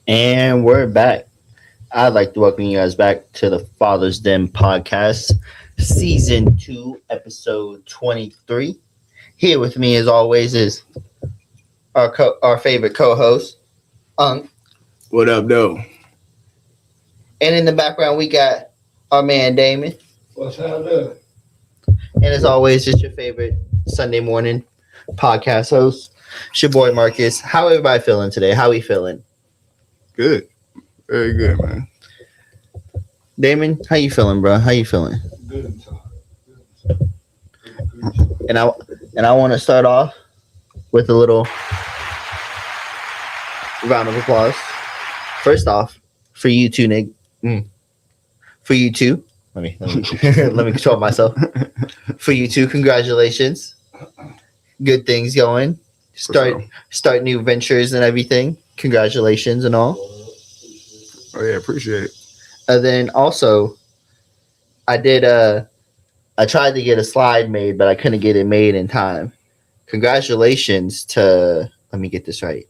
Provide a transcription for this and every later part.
And we're back. I'd like to welcome you guys back to the Fatherz Den Podcast, Season 2, Episode 23. Here with me, as always, is our favorite co-host, Unk. What up, though? And in the background, we got our man, Damon. What's happening? And as always, it's your favorite Sunday morning podcast host. It's your boy, Marcus. How everybody feeling today? How we feeling? Good. Very good, man. Damon, how you feeling, bro? How you feeling? Good and tired. And I want to start off with a little round of applause. First off, for you two, Nick. For you two. Let me let me control myself. For you two, congratulations. Good things going. Start new ventures and everything. Congratulations and all. Oh yeah, appreciate it. And then also, I tried to get a slide made, but I couldn't get it made in time. Congratulations to, let me get this right,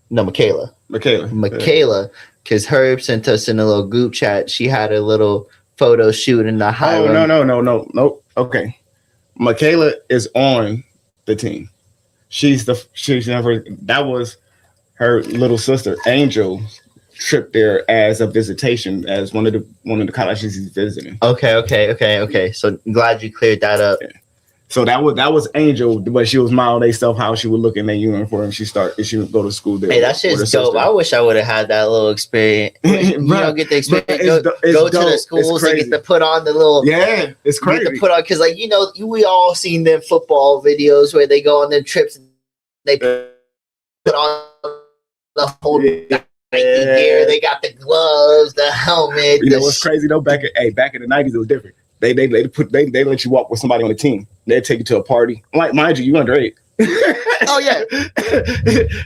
Michaela, because Herb sent us in a little group chat. She had a little photo shoot in the high room. No. Okay, Michaela is on the team. She's never. That was her little sister Angel trip there as a visitation, as one of the colleges he's visiting. Okay. So I'm glad you cleared that up. Yeah. So that was Angel, but she was modeling stuff how she would look in their uniform. She would go to school there. Hey, that shit's dope. I wish I would have had that little experience. You don't get the experience. Go to the schools and get to put on the little. Yeah, it's crazy. Get to put on, because we all seen them football videos where they go on their trips and they put on the whole gear. They got the gloves, the helmet. You know what's crazy though? Back in the 90s, it was different. They let you walk with somebody on the team. They'd take you to a party. Like, mind you underage. Oh yeah,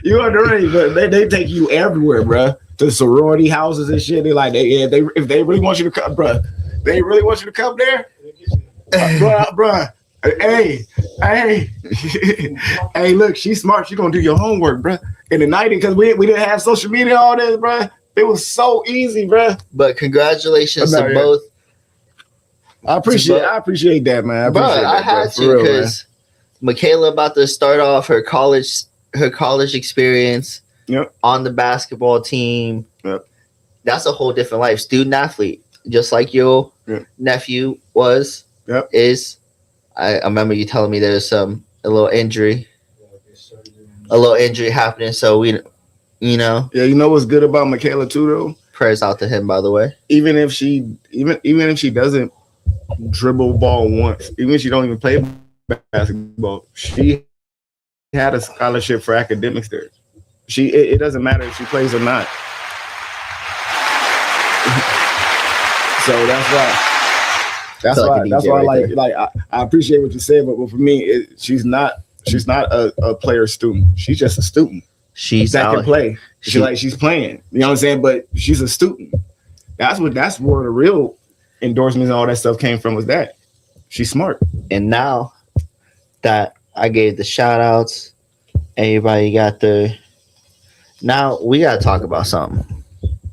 you underage, but they take you everywhere, bro. To sorority houses and shit. They like if they really want you to come, bro. They really want you to come there, bro. Hey, hey! Look, she's smart. She's gonna do your homework, bro. In the 90s, because we didn't have social media, all this, bro. It was so easy, bro. But congratulations to both. I appreciate that, man. I had to, because Michaela about to start off her college experience. Yep. On the basketball team. Yep. That's a whole different life. Student athlete, just like your nephew was. Yep. Is. I remember you telling me there's a little injury happening. So Yeah, you know what's good about Michaela too, though. Prayers out to him, by the way. Even if she doesn't dribble ball once, even if she don't even play basketball, she had a scholarship for academics there. It doesn't matter if she plays or not. So that's why I appreciate what you said, but for me, she's not a player student. She's just a student. She's that can play. She's playing. You know what I'm saying? But she's a student. That's where the real endorsements and all that stuff came from, was that she's smart. And now that I gave the shout outs, everybody got now we gotta talk about something.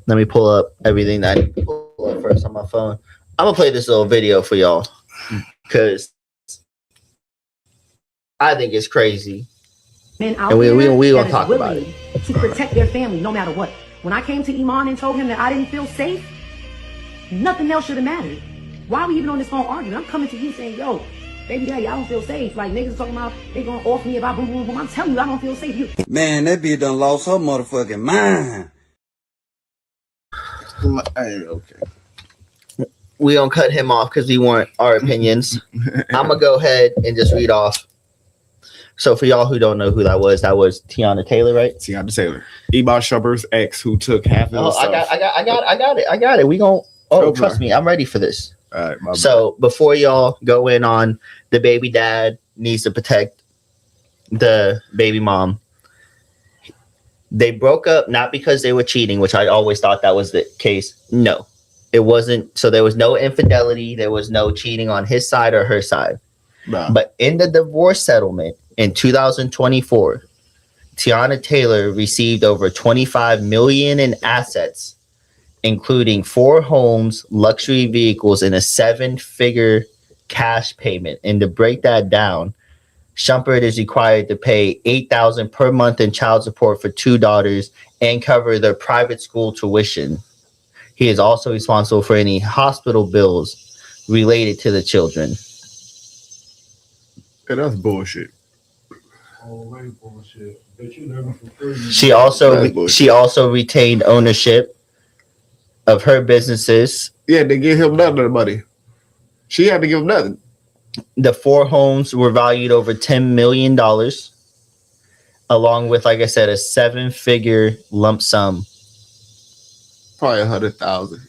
Let me pull up everything that I need to pull up first on my phone. I'm gonna play this little video for y'all because I think it's crazy. Men out and we gonna that talk about it. To protect their family no matter what. When I came to Iman and told him that I didn't feel safe, nothing else should have mattered. Why are we even on this phone arguing? I'm coming to you saying, yo, baby daddy, I don't feel safe. Like, niggas talking about they gonna off me about boom, boom, boom. I'm telling you, I don't feel safe. Man, that bitch done lost her motherfucking mind. Okay. We gonna cut him off because we want our opinions. I'm gonna go ahead and just read off. So for y'all who don't know who that was Tiana Taylor, right? Tiana Taylor, Ebon Shuber's ex, who took half of I got it. We gonna. Oh, trust me, I'm ready for this. All right. So before y'all go in on the baby dad needs to protect the baby mom, they broke up not because they were cheating, which I always thought that was the case. No, it wasn't. So there was no infidelity. There was no cheating on his side or her side. Nah. But in the divorce settlement in 2024, Tiana Taylor received over $25 million in assets, including 4 homes, luxury vehicles, and a 7-figure cash payment. And to break that down, Shumpert is required to pay $8,000 per month in child support for 2 daughters and cover their private school tuition. He is also responsible for any hospital bills related to the children. And that's bullshit. Always bullshit. Bet you living for free. She also retained ownership of her businesses. Yeah, they give him nothing money. She had to give him nothing. The 4 homes were valued over $10 million, along with, like I said, a 7-figure lump sum. Probably 100,000.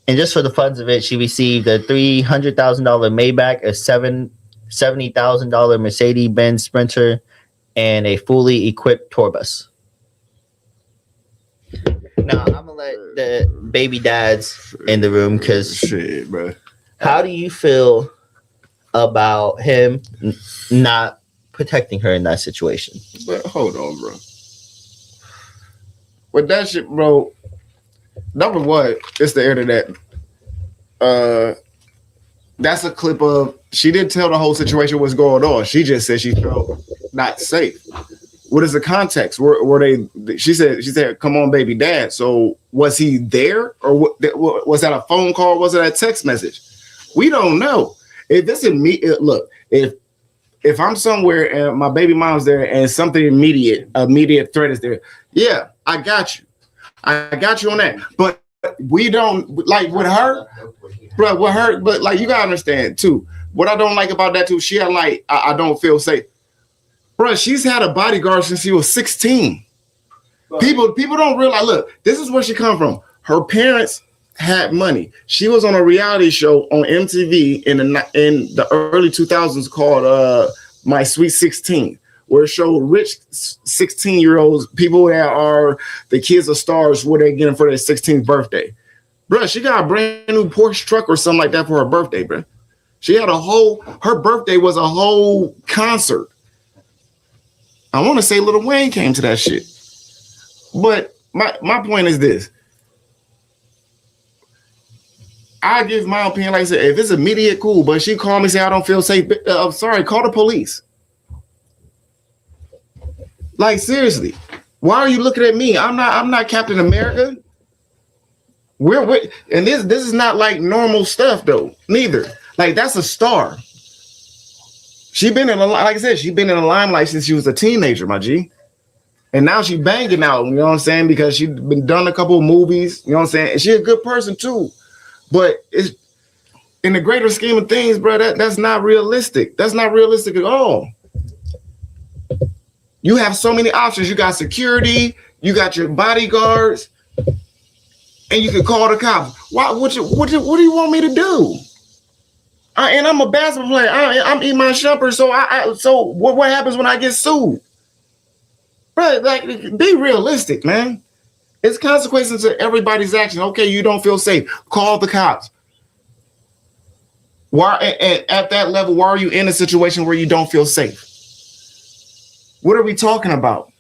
And just for the funds of it, she received a $300,000 Maybach, a $70,000 Mercedes-Benz Sprinter, and a fully equipped tour bus. Now, I'm gonna let the baby dads in the room, because shit, bro. How do you feel about him not protecting her in that situation? But hold on, bro. With that shit, bro. Number one, it's the internet. That's a clip of. She didn't tell the whole situation what's going on. She just said she felt not safe. What is the context? Were they? She said, "Come on, baby dad." So was he there, or was that a phone call? Was it a text message? We don't know. If this is me, look, if I'm somewhere and my baby mom's there and something immediate threat is there, yeah, I got you on that. But we don't like with her, bro. With her, but like you gotta understand too. What I don't like about that too, she had like I don't feel safe, bro. She's had a bodyguard since she was 16. People don't realize. Look, this is where she come from. Her parents had money. She was on a reality show on MTV in the early 2000s called My Sweet 16, where it showed rich 16-year-olds, people that are the kids of stars, what they're getting for their 16th birthday. Bruh, she got a brand new Porsche truck or something like that for her birthday, bruh. She had her birthday was a whole concert. I want to say Lil Wayne came to that shit. But my point is this. I give my opinion, like I said, if it's immediate, cool. But she called me and said, I don't feel safe. I'm sorry, call the police. Like, seriously, why are you looking at me? I'm not Captain America. We're and this is not like normal stuff though, neither. Like, that's a star. She been in like I said, she been in the limelight since she was a teenager, my G. And now she banging out, you know what I'm saying? Because she's been done a couple of movies, you know what I'm saying? And she's a good person too. But it's in the greater scheme of things, bro, that's not realistic. That's not realistic at all. You have so many options. You got security, you got your bodyguards, and you can call the cops. What do you want me to do? And I'm a basketball player. I'm eating my shumper. So what happens when I get sued? Bro, like, be realistic, man. It's consequences to everybody's action. Okay, you don't feel safe. Call the cops. Why at that level, why are you in a situation where you don't feel safe? What are we talking about?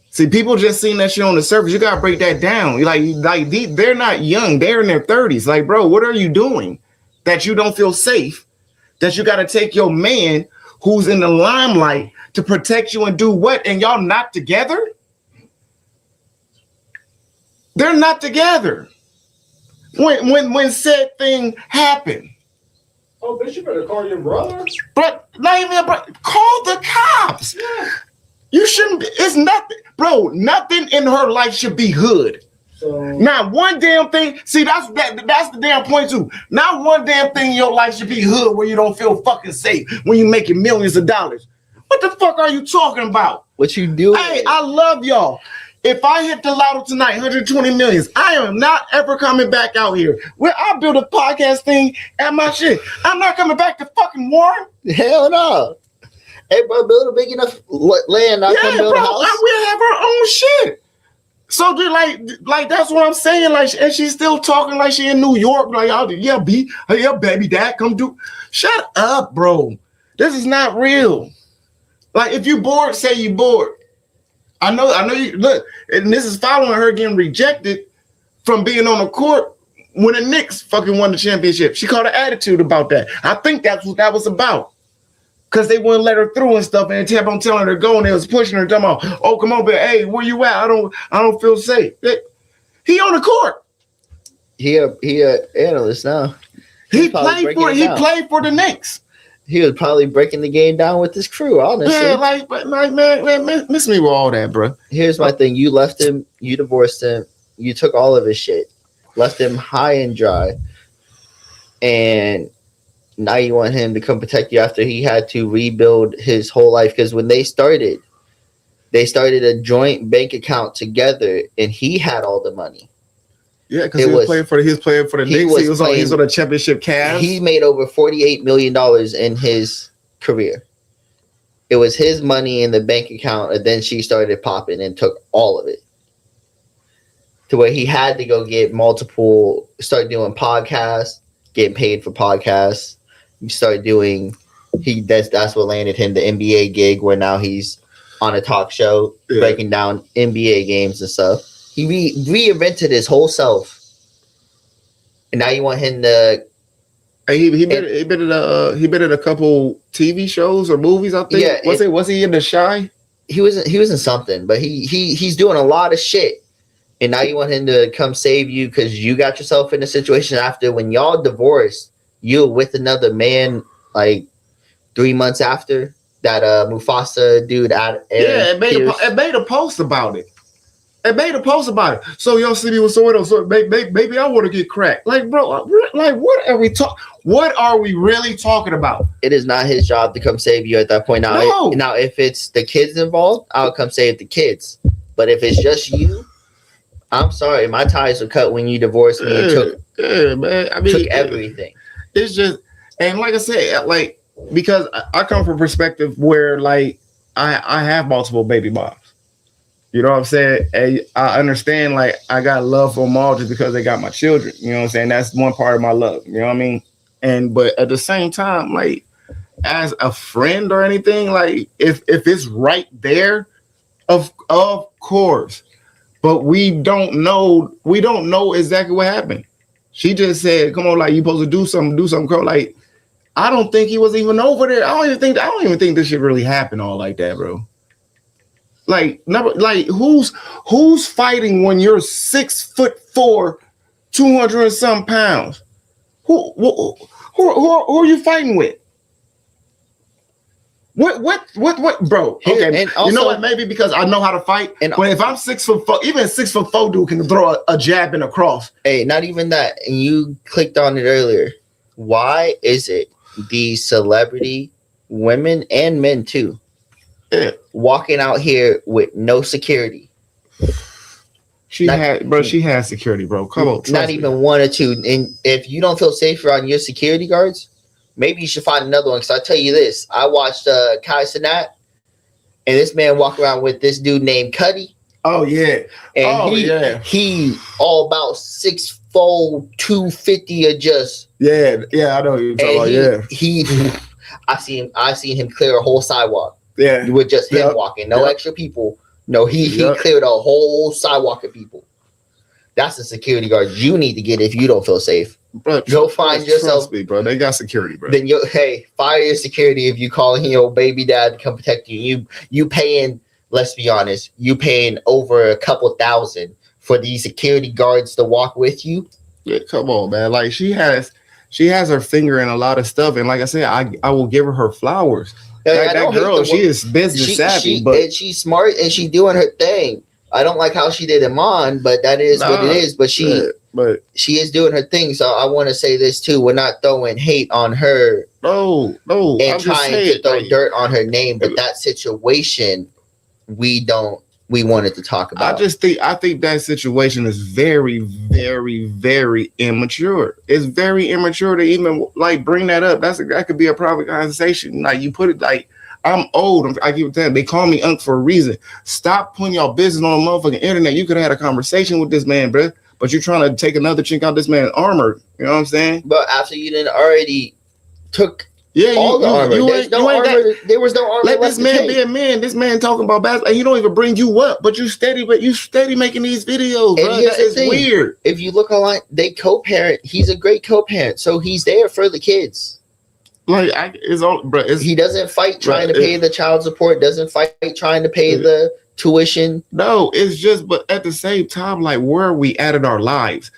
See, people just seeing that shit on the surface. You gotta break that down. They're not young, they're in their 30s. Like, bro, what are you doing that you don't feel safe? That you gotta take your man who's in the limelight to protect you and do what? And y'all not together? They're not together. When said thing happened. Oh, bitch, you better call your brother. But not even call the cops. Yeah. You shouldn't be, it's nothing, bro. Nothing in her life should be hood. So Not one damn thing. See, that's the damn point too. Not one damn thing in your life should be hood where you don't feel fucking safe when you're making millions of dollars. What the fuck are you talking about? What you do? Hey, I love y'all. If I hit the lotto tonight, 120 millions, I am not ever coming back out here. Where I build a podcast thing at my shit. I'm not coming back to fucking Warren. Hell no. Hey, bro, build a big enough land. I can build a house. We have our own shit. So, dude, like that's what I'm saying. Like, and she's still talking like she in New York. Like, yeah, baby, dad, come do. Shut up, bro. This is not real. Like, if you bored, say you bored. I know you look, and this is following her getting rejected from being on the court when the Knicks fucking won the championship. She caught an attitude about that. I think that's what that was about. Because they wouldn't let her through and stuff, and kept on telling her to go, and they was pushing her, talking about, oh, come on, but hey, where you at? I don't feel safe. He on the court. He a analyst now. He played for the Knicks. He was probably breaking the game down with his crew, honestly. Yeah, man, miss me with all that, bro. Here's my thing. You left him, you divorced him, you took all of his shit, left him high and dry, and now you want him to come protect you after he had to rebuild his whole life. Because when they started a joint bank account together, and he had all the money. Yeah, because he was playing for the Knicks. He was on a championship Cavs. He made over $48 million in his career. It was his money in the bank account, and then she started popping and took all of it. To where he had to go get start doing podcasts, getting paid for podcasts. He started doing, that's what landed him the NBA gig, where now he's on a talk show breaking down NBA games and stuff. He reinvented his whole self, and now you want him to. He been in a couple TV shows or movies. I think. Yeah, was he in The Shy? He was in something, but he's doing a lot of shit, and now you want him to come save you because you got yourself in a situation after when y'all divorced. You were with another man like 3 months after that. Mufasa dude. It made a post about it. So y'all see me with someone else. So maybe I want to get cracked. Like, bro, like what are we really talking about? It is not his job to come save you at that point. Now, if it's the kids involved, I'll come save the kids. But if it's just you, I'm sorry. My ties were cut when you divorced me and took everything. It's just, and like I said, like, because I come from a perspective where, like, I have multiple baby moms. You know what I'm saying? And I understand, like, I got love for them all just because they got my children. You know what I'm saying? That's one part of my love. You know what I mean? But at the same time, like, as a friend or anything, like, if it's right there, of course. But we don't know exactly what happened. She just said, come on, like, you supposed to do something, Cole. Like, I don't think he was even over there. I don't even think this shit really happened all like that, bro. Like, who's fighting when you're 6'4", 200 and some pounds? Who are you fighting with? What, bro? Okay, and also, you know what? Maybe because I know how to fight. But if I'm 6'4", even a 6'4" dude can throw a jab and a cross. Hey, not even that. And you clicked on it earlier. Why is it these celebrity women and men too? Yeah. Walking out here with no security. She has security, bro. Come on. Not even one or two. And if you don't feel safe around your security guards, maybe you should find another one. Because I tell you this, I watched Kai Cenat, and this man walked around with this dude named Cuddy. Oh yeah. And he all about 6'4", 250 or just. Yeah, I know what you're talking about. I seen him clear a whole sidewalk. Yeah, with just him walking, no extra people. No, he cleared a whole sidewalk of people. That's the security guard you need to get if you don't feel safe. Bro, go find yourself. Trust me, bro. They got security, bro. Then fire your security if you calling your baby dad to come protect you. You paying. Let's be honest. You paying over a couple thousand for these security guards to walk with you. Yeah, come on, man. Like she has her finger in a lot of stuff, and like I said, I will give her flowers. That girl, she is business savvy, but she's smart and she's doing her thing. I don't like how she did Iman, but that is what it is. But she is doing her thing. So I want to say this too: we're not throwing hate on her, no, and I'm trying to throw dirt on her name. But that situation, we wanted to talk about. I think that situation is very, very, very immature. It's very immature to even like bring that up. That could be a private conversation. Like you put it like I'm old. I keep telling they call me Unc for a reason. Stop putting your business on the motherfucking internet. You could have had a conversation with this man, bro. But you're trying to take another chink out this man's armor. You know what I'm saying? But after you didn't already took Yeah, all the armor. There was no armor. Let this man take. be a man. This man talking about basketball, and he don't even bring you up, but you steady making these videos, bro. That is weird. If you look online, they co-parent. He's a great co-parent, so he's there for the kids. Like he doesn't fight trying to pay the child support. Doesn't fight trying to pay the tuition. No, it's just. But at the same time, like, where are we at in our lives?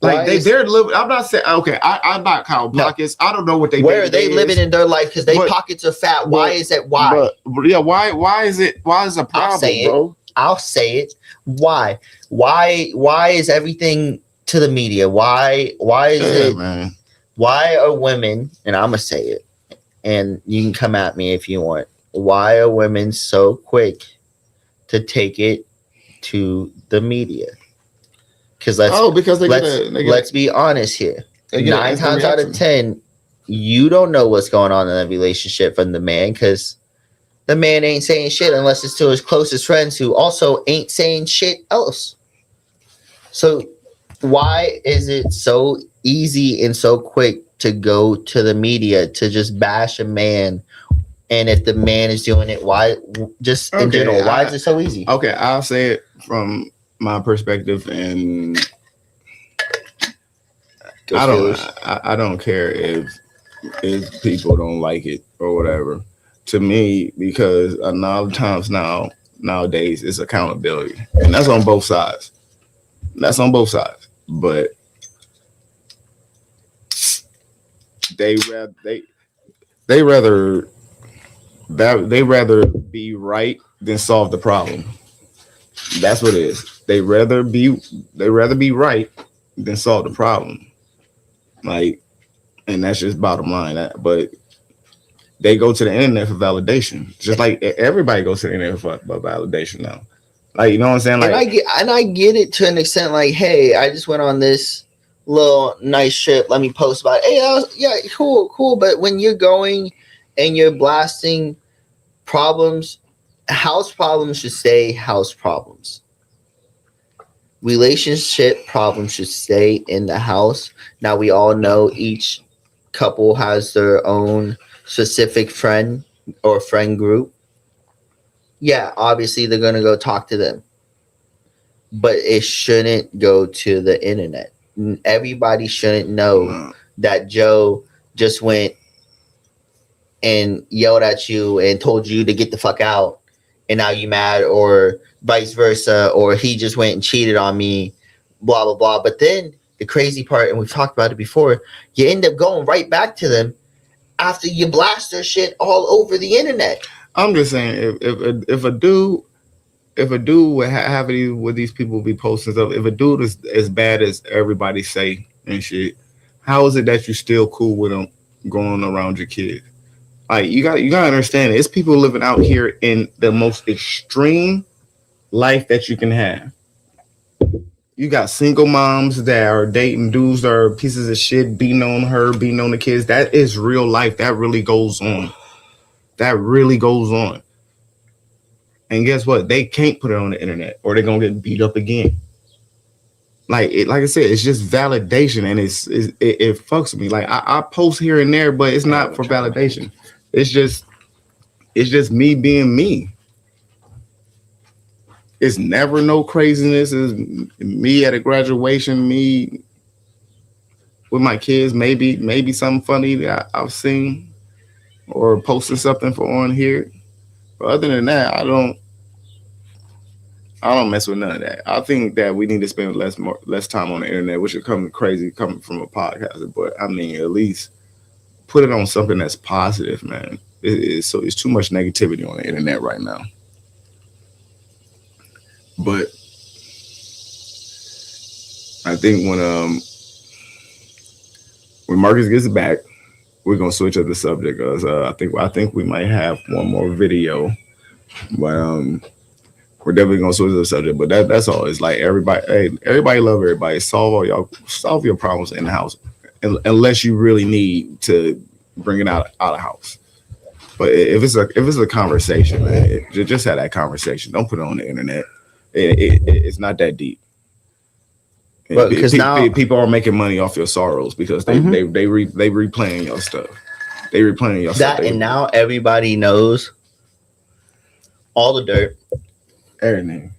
Like they're living. I'm not saying okay. I'm not counting pockets. I don't know what they. Where are they living in their life? Because their pockets are fat. Why is that? Why? Yeah. Why is it? Why is a problem, bro? I'll say it. Why? Why is everything to the media? Why is it? Man. Why are women? And I'm gonna say it. And you can come at me if you want. Why are women so quick to take it to the media? Because let's be honest here. 9 times out of 10, you don't know what's going on in a relationship from the man, because the man ain't saying shit unless it's to his closest friends who also ain't saying shit else. So why is it so easy and so quick to go to the media to just bash a man? And if the man is doing it, why? Just in general, why is it so easy? Okay, I'll say it from my perspective, and I don't care if people don't like it or whatever. To me, because a lot of times nowadays it's accountability, and that's on both sides. But they rather be right than solve the problem. That's what it is. They rather be right than solve the problem. Like, and that's just bottom line. But they go to the internet for validation, just like everybody goes to the internet for validation now. Like, you know what I'm saying? Like, and I get it to an extent. Like, hey, I just went on this little nice trip. Let me post about it. Hey, cool. But when you're going and you're blasting problems, house problems should stay house problems. Relationship problems should stay in the house. Now, we all know each couple has their own specific friend or friend group. Yeah, obviously they're going to go talk to them. But it shouldn't go to the internet. Everybody shouldn't know that Joe just went and yelled at you and told you to get the fuck out, and now you mad, or vice versa, or he just went and cheated on me, blah, blah, blah. But then the crazy part, and we've talked about it before, you end up going right back to them after you blast their shit all over the internet. I'm just saying, if a dude would have with these people be posting stuff, if a dude is as bad as everybody say and shit, how is it that you still cool with him going around your kid? Like, you gotta understand, it's people living out here in the most extreme life that you can have. You got single moms that are dating dudes that are pieces of shit, beating on her, beating on the kids. That is real life. That really goes on. And guess what? They can't put it on the internet, or they're gonna get beat up again. Like I said, it's just validation, and it fucks with me. Like, I post here and there, but it's not for validation. It's just me being me. It's never no craziness. It's me at a graduation, me with my kids, maybe something funny that I've seen or posting something for on here. But other than that, I don't mess with none of that. I think that we need to spend less time on the internet, which is coming from a podcaster. But I mean, at least put it on something that's positive, man. It's too much negativity on the internet right now. But I think when Marcus gets back, we're gonna switch up the subject, because I think we might have one more video, but we're definitely gonna switch up the subject. But that's all. It's like everybody love everybody. Solve your problems in the house, unless you really need to bring it out of house. But if it's a conversation, man, just have that conversation. Don't put it on the internet. It's not that deep. But because now people are making money off your sorrows because they replaying your stuff. They replaying your That and now everybody knows all the dirt, everything.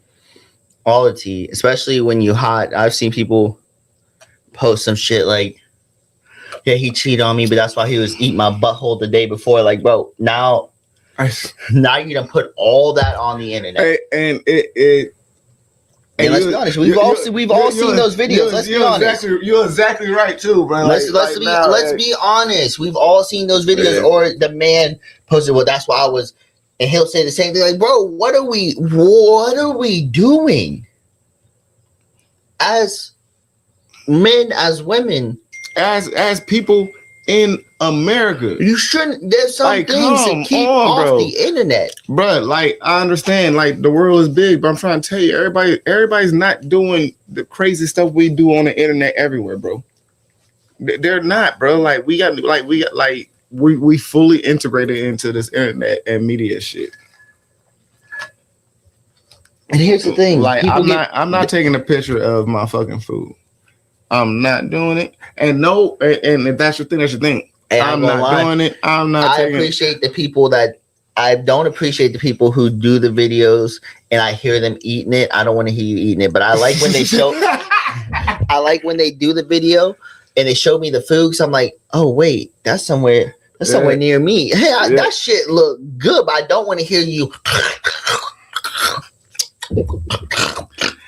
all the tea, especially when you hot. I've seen people post some shit like, yeah, he cheated on me, but that's why he was eating my butthole the day before. Like, bro, now you done put all that on the internet. And it and let's be honest, we've all seen those videos. Let's be honest. You're exactly right too, bro. Let's be honest. We've all seen those videos. Yeah. Or the man posted, well, that's why I was, and he'll say the same thing. Like, bro, what are we doing? As men, as women, as people in America, you shouldn't. There's some things to keep off the internet, bro. Like, I understand, like, the world is big, but I'm trying to tell you, everybody's not doing the crazy stuff we do on the internet everywhere, bro. They're not, bro. Like, we fully integrated into this internet and media shit. And here's the thing, like, I'm not taking a picture of my fucking food. I'm not doing it. And if that's your thing, that's your thing. And I'm not doing it. I'm not taking it. I appreciate the people that I don't appreciate the people who do the videos and I hear them eating it. I don't want to hear you eating it, but I like when they show I like when they do the video and they show me the food. So I'm like, oh wait, that's somewhere near me. Hey, that shit look good, but I don't want to hear you.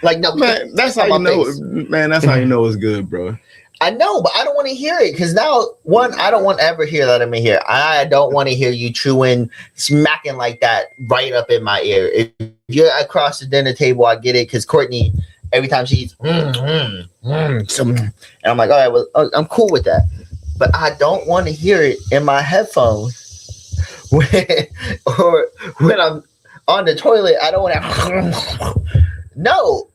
Like, no, man, that's how you know. Man, that's how you know it's good, bro. I know, but I don't want to hear it because now, one, I don't want to ever hear that in my ear. I don't want to hear you chewing, smacking like that right up in my ear. If you're across the dinner table, I get it because Courtney, every time she eats, and I'm like, all right, well, I'm cool with that, but I don't want to hear it in my headphones when I'm on the toilet. I don't want to. No.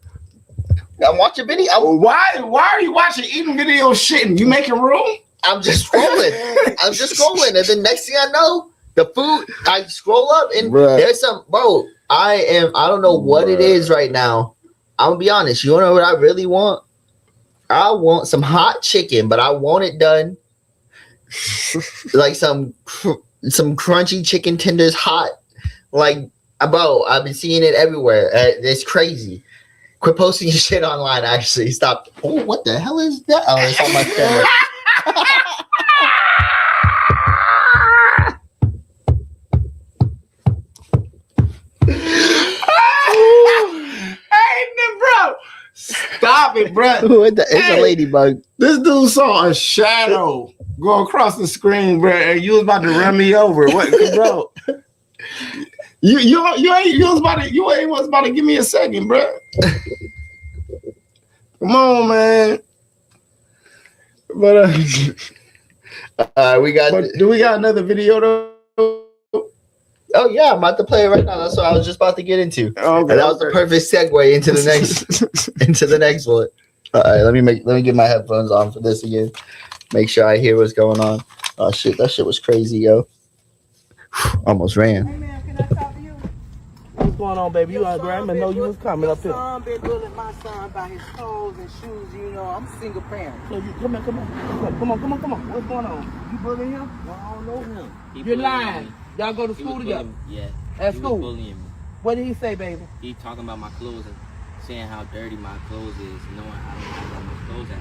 I'm watching video. Why are you watching eating video shitting? You making room? I'm just scrolling. And the next thing I know, the food, I scroll up and there's some, bro, I don't know what it is right now. I'm gonna be honest. You wanna know what I really want? I want some hot chicken, but I want it done like some crunchy chicken tenders hot. Like, bro, I've been seeing it everywhere. It's crazy. Quit posting your shit online, actually. Stop. Oh, what the hell is that? Oh, it's on my camera. Hey, bro. Stop it, bro. It's a ladybug. This dude saw a shadow go across the screen, bro, and you was about to run me over. What, bro? You ain't about to give me a second, bro. Come on, man. But we got. But do we got another video though? Oh yeah, I'm about to play it right now. That's what I was just about to get into. Okay, and that was the perfect segue into the next one. All right, let me get my headphones on for this again. Make sure I hear what's going on. Oh shit, that shit was crazy, yo. Almost ran. Hey man, can I talk to you? What's going on, baby? You hungry? I didn't know you was coming up here. My son been bullying my son by his clothes and shoes. You know, I'm a single parent. So you come on. What's going on? You bullying him? Well, I don't know him. You're lying. Y'all go to school together? Yeah. At school? He was bullying me. What did he say, baby? He talking about my clothes and saying how dirty my clothes is, knowing I don't have that much clothes at.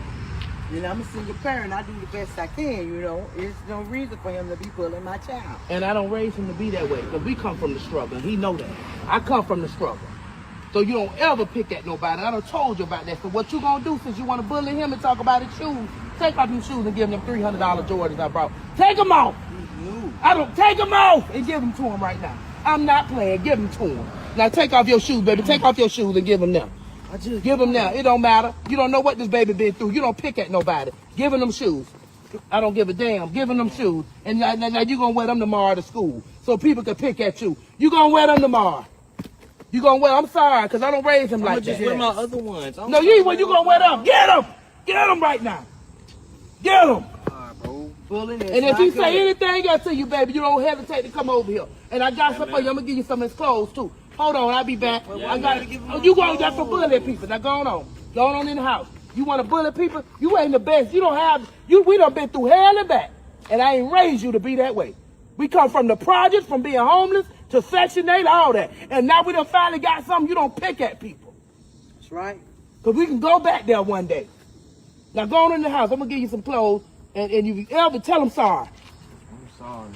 You know, I'm a single parent. I do the best I can, you know. There's no reason for him to be bullying my child. And I don't raise him to be that way, because we come from the struggle, and he know that. I come from the struggle. So you don't ever pick at nobody. I done told you about that. So what you gonna do since you want to bully him and talk about his shoes? Take off them shoes and give him them $300 Jordans I brought. Take them off. I don't take them off and give them to him right now. I'm not playing. Give them to him. Now take off your shoes, baby. Take off your shoes and give them them. I just give them now. It don't matter. You don't know what this baby been through. You don't pick at nobody. Give him them shoes. I don't give a damn. Give him them shoes. And now you going to wear them tomorrow to school so people can pick at you. You going to wear them tomorrow. You going to wear them. I'm sorry, because I don't raise him like that. I'm just wear my other ones. No, you ain't you going to wear them. Get them. Get them right now. Get them. And if he say anything else to you, baby, you don't hesitate to come over here. And I got something for you. I'm going to give you some of his clothes, too. Hold on, I'll be back. Yeah, I got you going just for bullying people. Now go on. Go on in the house. You want to bully people? You ain't the best. You don't have we done been through hell and back. And I ain't raised you to be that way. We come from the projects, from being homeless to Section 8, all that. And now we done finally got something. You don't pick at people. That's right. Because we can go back there one day. Now go on in the house. I'm going to give you some clothes. And you ever tell them sorry. I'm sorry.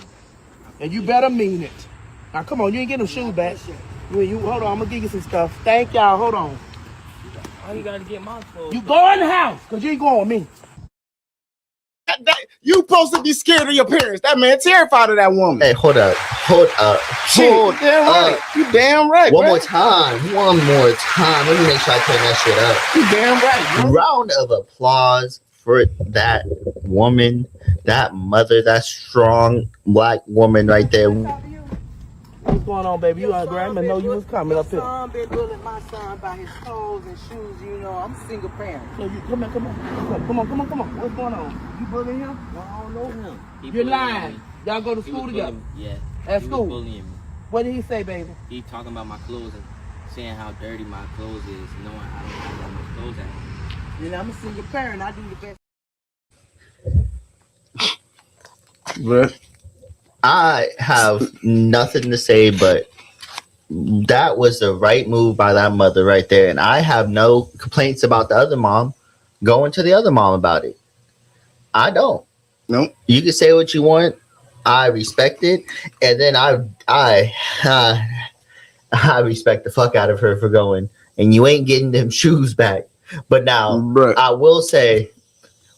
And you better mean it. Now come on, you ain't getting them shoes back. Hold on, I'm going to give you some stuff. Thank y'all. Hold on. Why you got to get my clothes? You go in the house because you ain't going with me. You supposed to be scared of your parents. That man terrified of that woman. Hey, hold up. Shit, you damn right. You damn right. One bro. more time. Let me make sure I turn that shit up. You damn right. Bro. Round of applause for that woman, that mother, that strong black woman right there. What's going on, baby? You hungry? I didn't know you was coming up here. My son been bullying my son by his clothes and shoes. You know, I'm a single parent. So you come on. What's going on? You bullying him? Well, I don't know him. You're lying. Y'all go to He school was together? bullying me. Yeah. At He school? was bullying me. What did he say, baby? He talking about my clothes and saying how dirty my clothes is, knowing I don't have that much clothes at home. You know, I'm a single parent. I do the best. But I have nothing to say, but that was the right move by that mother right there. And I have no complaints about the other mom going to the other mom about it. I don't. no. You can say what you want. I respect it. And then I respect the fuck out of her for going, and you ain't getting them shoes back. But now, Bruh. I will say,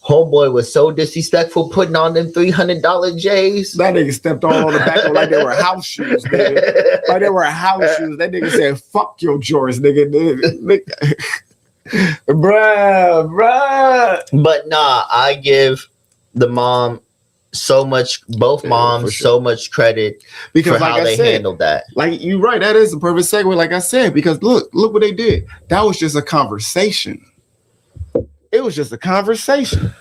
homeboy was so disrespectful putting on them $300 J's. That nigga stepped all on the back of like they were house shoes, nigga. Like they were house shoes. That nigga said, "Fuck your Jordans, nigga." Bruh. But nah, I give the mom both moms sure. so much credit Because for like how I they said, handled that. like you're right, that is a perfect segue. Like I said, because look what they did. That was just a conversation. It was just a conversation.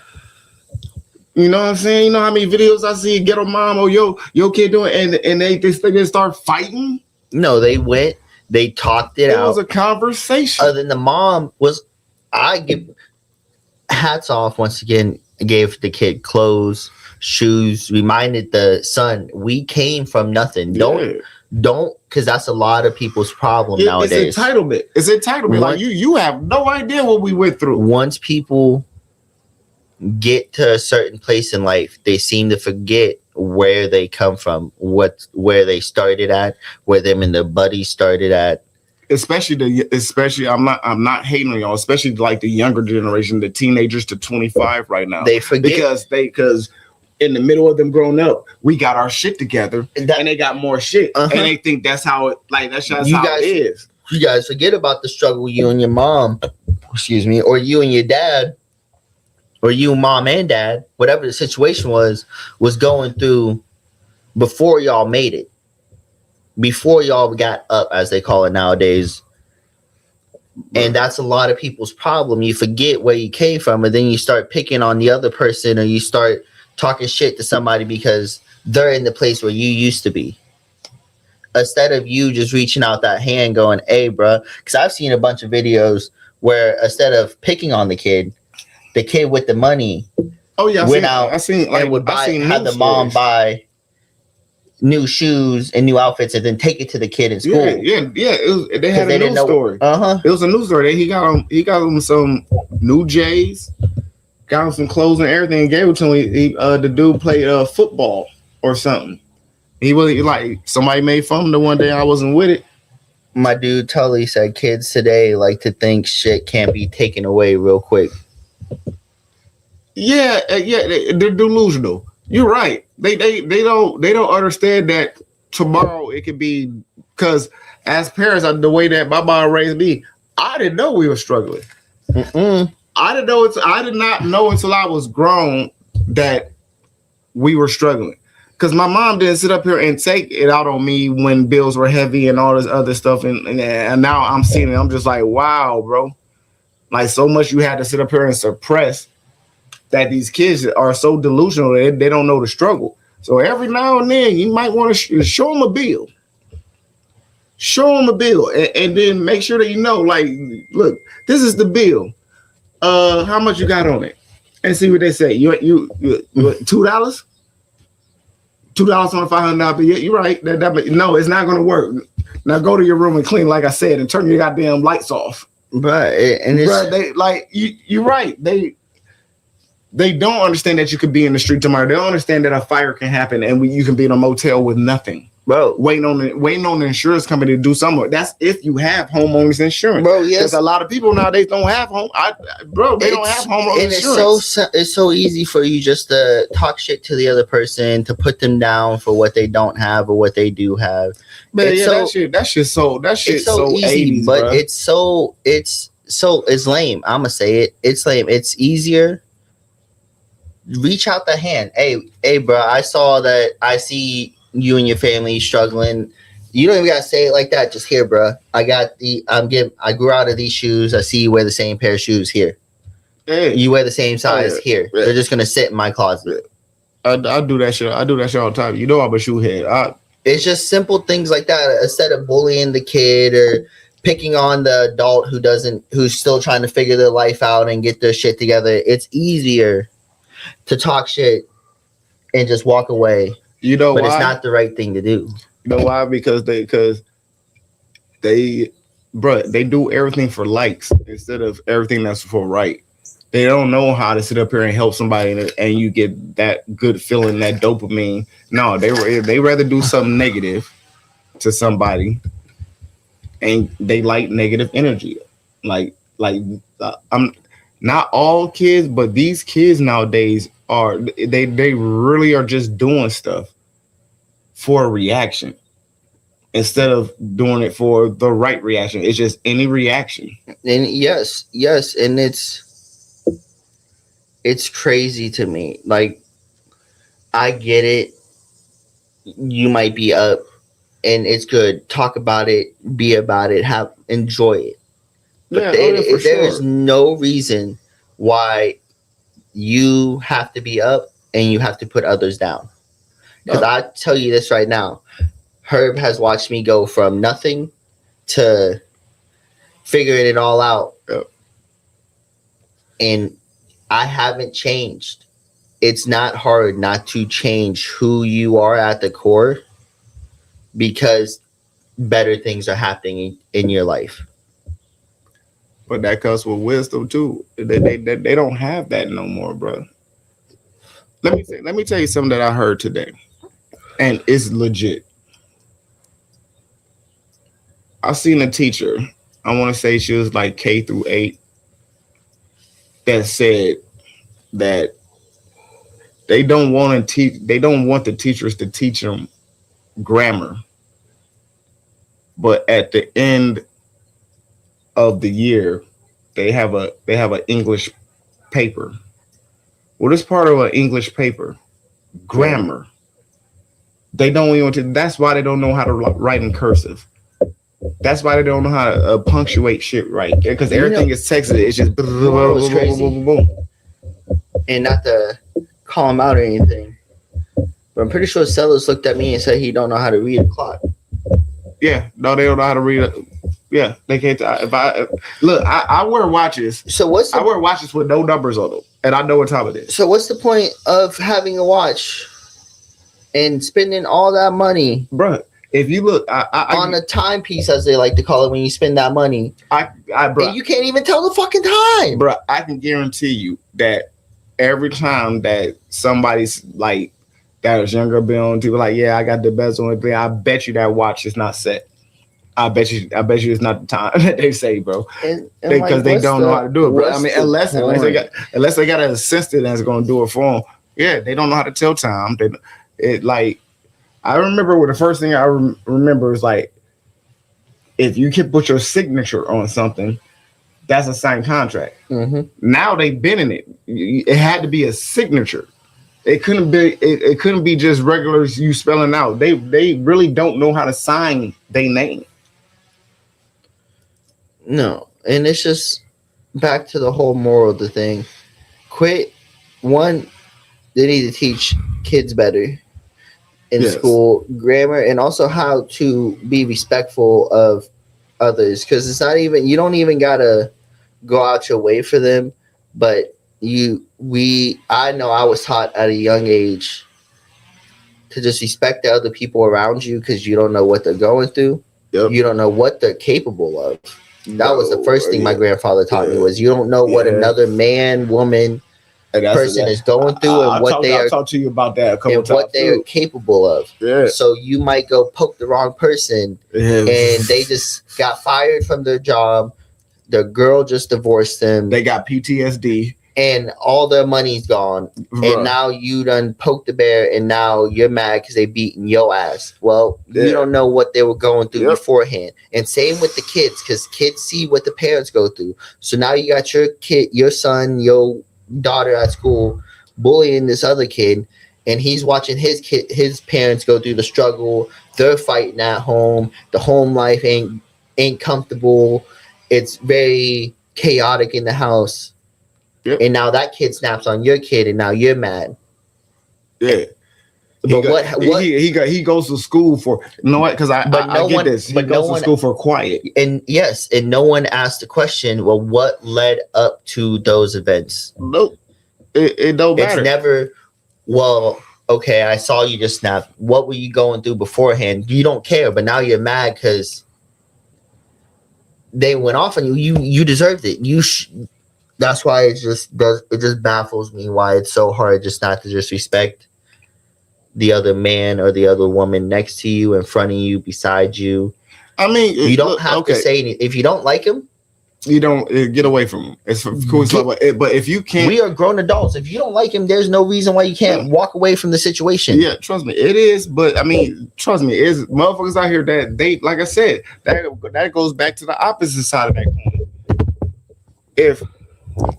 You know what I'm saying? You know how many videos I see ghetto mom or your kid doing, and they just start fighting. No, they talked it It out. was a conversation. Other than the mom I give hats off once again. Gave the kid clothes, shoes, reminded the son we came from nothing. Don't because that's a lot of people's problem nowadays. It's entitlement. It's entitlement. Like you have no idea what we went through. Once people get to a certain place in life, they seem to forget where they come from, where they started at, where them and their buddies started at. Especially I'm not hating on y'all, especially like the younger generation, the teenagers to 25 right now. They forget because in the middle of them growing up, we got our shit together, and they got more shit, and they think that's how it is. You guys forget about the struggle you and your mom, or you and your dad, or you, mom and dad, whatever the situation was going through before y'all made it. Before y'all got up, as they call it nowadays. And that's a lot of people's problem. You forget where you came from, and then you start picking on the other person, or you start talking shit to somebody because they're in the place where you used to be. Instead of you just reaching out that hand going, "Hey, bro," because I've seen a bunch of videos where instead of picking on the kid with the money I seen had the mom buy new shoes and new outfits and then take it to the kid in school. They had a news story. It was a news story. He got him some new J's, got him some clothes and everything, and gave it to him. The dude played football or something. He was like, somebody made fun of him the one day I wasn't with it. My dude Tully said kids today like to think shit can't be taken away real quick. They're delusional. You're right. They don't understand that tomorrow it could be, because as parents, the way that my mom raised me, I didn't know we were struggling. I did not know until I was grown that we were struggling. Because my mom didn't sit up here and take it out on me when bills were heavy and all this other stuff. And now I'm seeing it. I'm just like, wow, bro. Like, so much you had to sit up here and suppress, that these kids are so delusional that they don't know the struggle. So every now and then you might want to show them a bill. Show them a bill and then make sure that you know, like, look, this is the bill. How much you got on it? And see what they say. You $2? $2 on $500. But you're right. No, it's not going to work. Now go to your room and clean, like I said, and turn your goddamn lights off. Right, and it's they like you're right. They don't understand that you could be in the street tomorrow. They don't understand that a fire can happen and you can be in a motel with nothing. Bro, waiting on the insurance company to do something. That's if you have homeowners insurance. Bro, yes. Because a lot of people nowadays don't have they don't have homeowners insurance. It's so easy for you just to talk shit to the other person, to put them down for what they don't have or what they do have. But that shit's so easy, 80s, but bro. it's lame. I'ma say it. It's lame. It's easier. Reach out the hand. Hey, bro, I see you and your family struggling. You don't even gotta say it like that. Just here, bro. I grew out of these shoes. I see you wear the same pair of shoes here. Hey. You wear the same size here. Yeah. They're just gonna sit in my closet. I do that shit. I do that shit all the time. You know I'm a shoe head. It's just simple things like that. Instead of bullying the kid or picking on the adult who's still trying to figure their life out and get their shit together, it's easier to talk shit and just walk away. You know but why? It's not the right thing to do. You know why? Because they do everything for likes instead of everything that's for right. They don't know how to sit up here and help somebody and you get that good feeling, that dopamine. No, they rather do something negative to somebody, and they like negative energy. I'm not all kids, but these kids nowadays they really are just doing stuff for a reaction instead of doing it for the right reaction. It's just any reaction. And yes, and it's crazy to me. Like, I get it. You might be up, and it's good. Talk about it. Be about it. Enjoy it. But there's no reason why you have to be up and you have to put others down. Because I tell you this right now, Herb has watched me go from nothing to figuring it all out. Yep. And I haven't changed. It's not hard not to change who you are at the core, because better things are happening in your life. But that comes with wisdom too. They don't have that no more, bro. Let me tell you something that I heard today, and it's legit. I seen a teacher. I want to say she was like K through 8. That said that they don't want to teach. They don't want the teachers to teach them grammar. But at the end of the year, they have an English paper. What is part of an English paper? Grammar. They don't even. That's why they don't know how to write in cursive. That's why they don't know how to punctuate shit right. Because everything is texted. It's just boom. And not to call him out or anything, but I'm pretty sure Sellers looked at me and said he don't know how to read a clock. Yeah, no, they don't know how to read it. Yeah, they can't. I wear watches. I wear watches with no numbers on them, and I know what time it is. So what's the point of having a watch and spending all that money, bro? If you look on a timepiece, as they like to call it, when you spend that money, bro, and you can't even tell the fucking time, bro. I can guarantee you that every time that somebody's like that was younger, be on TV, like, yeah, I got the bezel on thing. I bet you that watch is not set. I bet you it's not the time that they say, bro, because they don't know how to do it. But I mean, unless they got an assistant that's going to do it for them, yeah, they don't know how to tell time. I remember the first thing I remember is like, if you can put your signature on something, that's a signed contract. Mm-hmm. Now they've been in it. It had to be a signature. It couldn't be. It couldn't be just regular you spelling out. They really don't know how to sign their name. No, and it's just back to the whole moral of the thing. One, they need to teach kids better in school, grammar, and also how to be respectful of others. Because it's not even, you don't even gotta go out your way for them, but I know I was taught at a young age to disrespect the other people around you because you don't know what they're going through. Yep. You don't know what they're capable of. That was the first thing my grandfather taught me was you don't know what another man, woman, person is going through and what they are. I'll talk to you about that a couple and times. what they are capable of. Yeah. So you might go poke the wrong person, and they just got fired from their job. The girl just divorced them. They got PTSD. And all their money's gone. Right. And now you done poked the bear, and now you're mad because they beating your ass. Well, you don't know what they were going through beforehand. And same with the kids, because kids see what the parents go through. So now you got your kid, your son, your daughter at school bullying this other kid, and he's watching his parents go through the struggle. They're fighting at home. The home life ain't comfortable. It's very chaotic in the house. Yep. And now that kid snaps on your kid, and now you're mad. Yeah. But he goes to school for what? Because I get this. He goes to school for quiet. And yes, and no one asked the question, well, what led up to those events? Nope. It don't matter. It's never, well, okay, I saw you just snap. What were you going through beforehand? You don't care, but now you're mad because they went off on you. You deserved it. That's why it just baffles me why it's so hard just not to just respect the other man or the other woman next to you, in front of you, beside you. I mean, you don't have to say anything. If you don't like him, you don't get away from him. It's cool, but if you can't, we are grown adults. If you don't like him, there's no reason why you can't walk away from the situation. Yeah, trust me, it is. But I mean, trust me, it's motherfuckers out here that they, like I said, that goes back to the opposite side of that coin.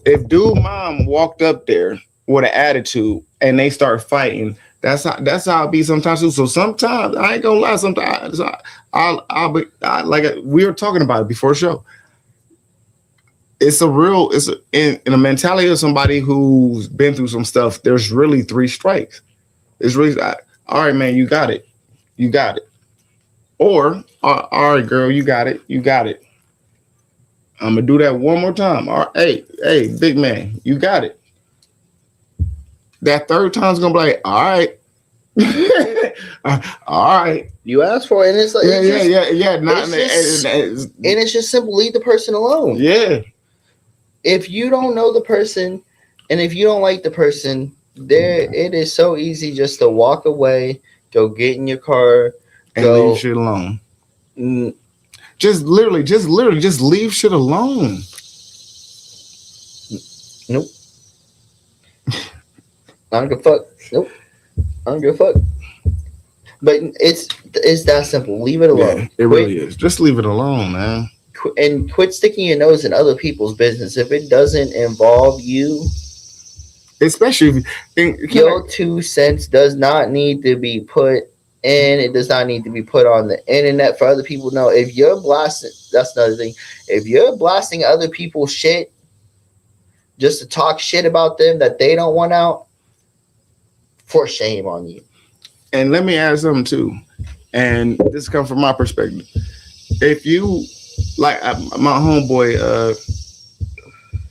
If dude mom walked up there with an attitude and they start fighting, that's how it be sometimes too. So sometimes I ain't gonna lie. Sometimes I'll be like we were talking about it before the show. It's in a mentality of somebody who's been through some stuff. There's really 3 strikes. It's really all right, man. You got it. Or all right, girl. You got it. I'm gonna do that one more time. All right, hey, big man, you got it. That third time's gonna be like, all right, all right. You asked for it, and it's like, yeah. And it's just simple. Leave the person alone. Yeah. If you don't know the person, and if you don't like the person, it is so easy just to walk away, go get in your car, and leave shit alone. Just literally, just leave shit alone. Nope. I don't give a fuck. Nope. I don't give a fuck. But it's that simple. Leave it alone. Yeah, it really is. Just leave it alone, man. And quit sticking your nose in other people's business. If it doesn't involve you, especially your 2 cents does not need to be put. And it does not need to be put on the internet for other people to know. If you're blasting, that's another thing. If you're blasting other people's shit just to talk shit about them that they don't want out, for shame on you. And let me add something too. And this comes from my perspective. If you like my homeboy,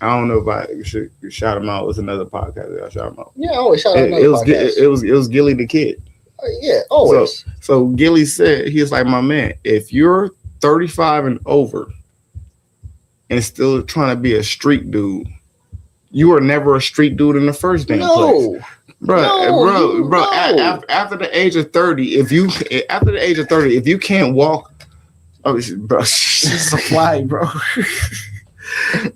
I don't know if I should shout him out. It was another podcast. I shout him out. Yeah, I always shout out. It was Gilly the Kid. Yeah, always. So Gilly said, he was like, my man, if you're 35 and over and still trying to be a street dude, you were never a street dude in the first damn place. Bro. After the age of 30, if you can't walk, bro, it's a fly, bro.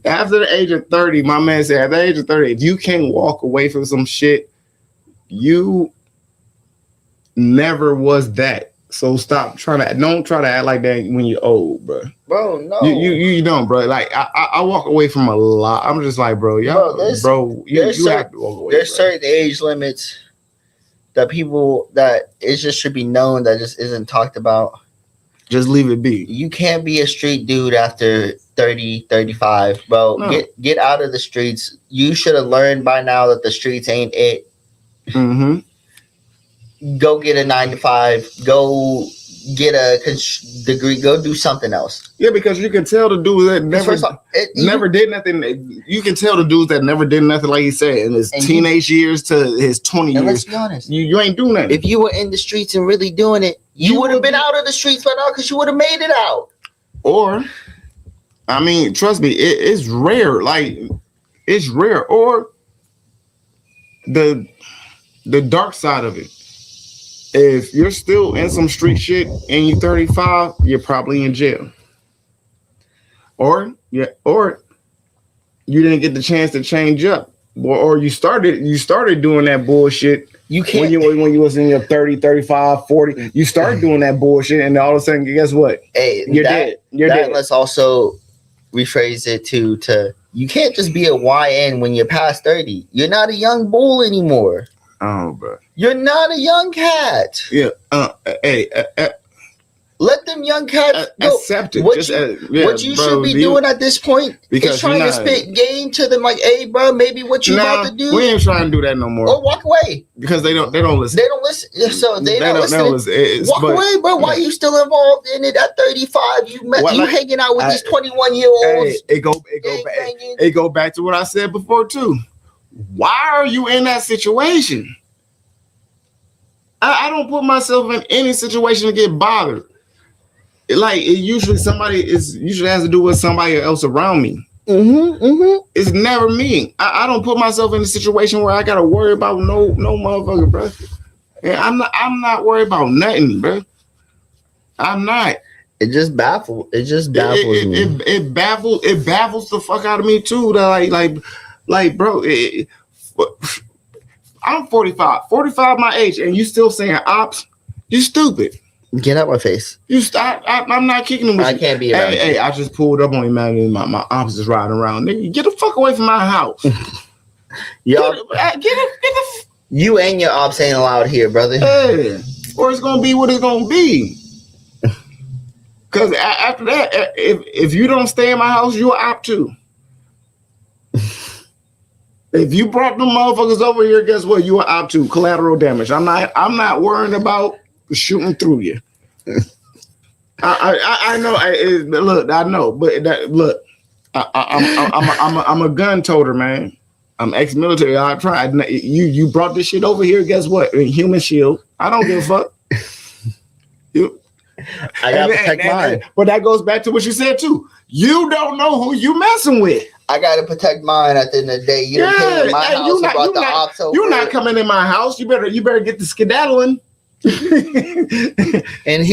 After the age of 30, my man said, at the age of 30, if you can't walk away from some shit, you never was that. So don't try to act like that when you're old, bro. Bro, no. You don't, bro. Like I walk away from a lot. I'm just like, bro, you have to walk away. There's certain age limits that it just should be known that just isn't talked about. Just leave it be. You can't be a street dude after 30, 35, bro. No. Get out of the streets. You should have learned by now that the streets ain't it. Mm-hmm. Go get a 9 to 5. Go get a degree, go do something else. Yeah, because you can tell the dudes that never did nothing. You can tell the dudes that never did nothing, like he said, in his teenage years to his 20 years. Let's be honest. You ain't doing that. If you were in the streets and really doing it, you would have been out of the streets by now because you would have made it out. Or, I mean, trust me, it's rare. Like, it's rare. Or the dark side of it. If you're still in some street shit and you're 35, you're probably in jail. Or you didn't get the chance to change up. Or you started doing that bullshit. You can't when you was in your 30, 35, 40, you start doing that bullshit, and all of a sudden, guess what? Hey, you're dead. You're dead. Let's also rephrase it to you can't just be a YN when you're past 30. You're not a young bull anymore. Oh, bro. You're not a young cat. Yeah. Let them young cats go. Accept it. What you should be doing at this point is trying to spit game to them, like, hey, bro, maybe what you about to do. We ain't trying to do that no more. Or walk away. Because they don't listen. They don't listen. So they don't listen. Walk away, bro. Why are you still involved in it at 35? You hanging out with these 21-year-olds. It go back to what I said before too. Why are you in that situation? I don't put myself in any situation to get bothered. It usually has to do with somebody else around me. It's never me. I don't put myself in a situation where I gotta worry about no motherfucker, bro. Yeah, I'm not worried about nothing, bro. I'm not. It just baffles me. It baffles the fuck out of me too. That like, bro. I'm 45 my age, and you still saying ops? You stupid. Get out my face. I'm not kicking him with you. I can't be around. Hey, I just pulled up on you, man, and my ops is riding around. Nigga, get the fuck away from my house. You and your ops ain't allowed here, brother. Hey, or it's gonna be what it's gonna be. Because after that, if you don't stay in my house, you're an op too. If you brought them motherfuckers over here, guess what? You are op too. Collateral damage. I'm not worrying about shooting through you. I know. I know. But I'm a gun toter, man. I'm ex-military. I tried. You brought this shit over here. Guess what? Human shield. I don't give a fuck. I gotta protect mine. But that goes back to what you said too. You don't know who you messing with. I gotta protect mine at the end of the day. You came in my house. You're not coming in my house. You better get the skedaddling. And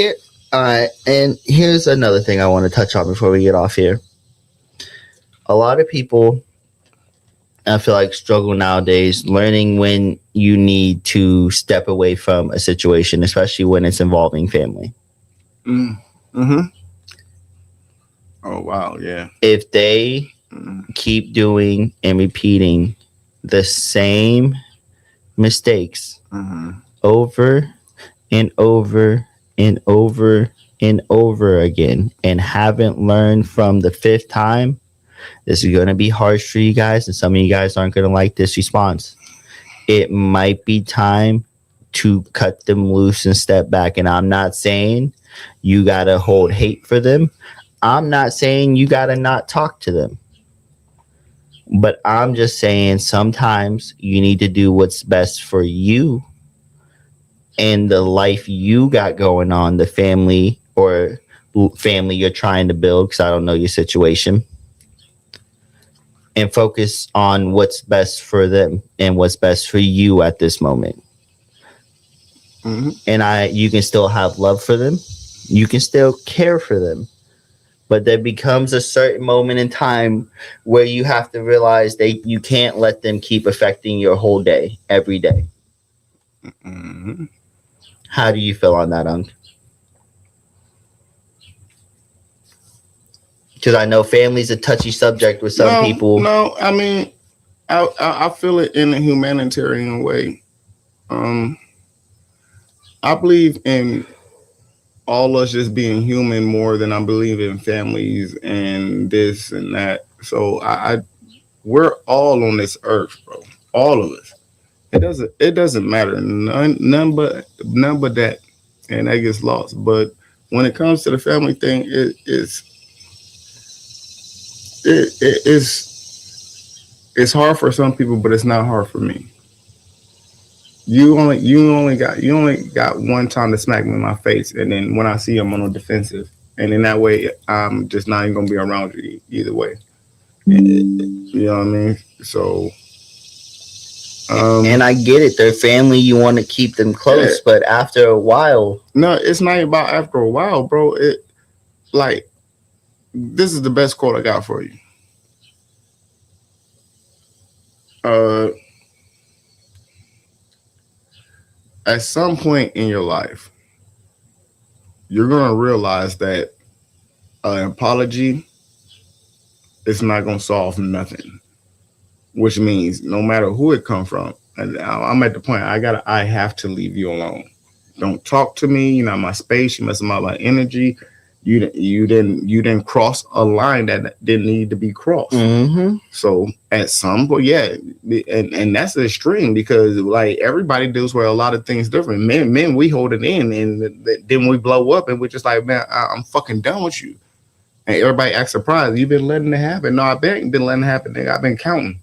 here's another thing I want to touch on before we get off here. A lot of people, I feel like, struggle nowadays learning when you need to step away from a situation, especially when it's involving family. Mm-hmm. Oh, wow, yeah. If they keep doing and repeating the same mistakes over and over and over and over again and haven't learned from the fifth time, this is going to be harsh for you guys, and some of you guys aren't going to like this response. It might be time to cut them loose and step back. And I'm not saying you got to hold hate for them. I'm not saying you got to not talk to them. But I'm just saying sometimes you need to do what's best for you and the life you got going on, the family you're trying to build, because I don't know your situation, and focus on what's best for them and what's best for you at this moment. And you can still have love for them. You can still care for them. But there becomes a certain moment in time where you have to realize you can't let them keep affecting your whole day, every day. How do you feel on that, Unc? Because I know family's a touchy subject with some people. No, I mean, I feel it in a humanitarian way. I believe in all us just being human more than I believe in families and this and that. So we're all on this earth, bro. All of us. It doesn't matter. None but that. And that gets lost. But when it comes to the family thing, it's hard for some people, but it's not hard for me. You only got one time to smack me in my face, and then when I see I'm on the defensive, and in that way, I'm just not even gonna be around you either way. You know what I mean? So, and I get it. They're family. You want to keep them close, but after a while, no, it's not about after a while, bro. This is the best quote I got for you. At some point in your life, you're gonna realize that an apology is not gonna solve nothing. Which means no matter who it come from, and I'm at the point I have to leave you alone. Don't talk to me. You're not my space. You're messing up my energy. You didn't cross a line that didn't need to be crossed. Mm-hmm. So at some point, yeah, and that's the extreme because like everybody deals with a lot of things different. Men, we hold it in, and then we blow up, and we're just like, man, I'm fucking done with you. And everybody acts surprised. You've been letting it happen. No, I bet you've been letting it happen. Nigga, I've been counting.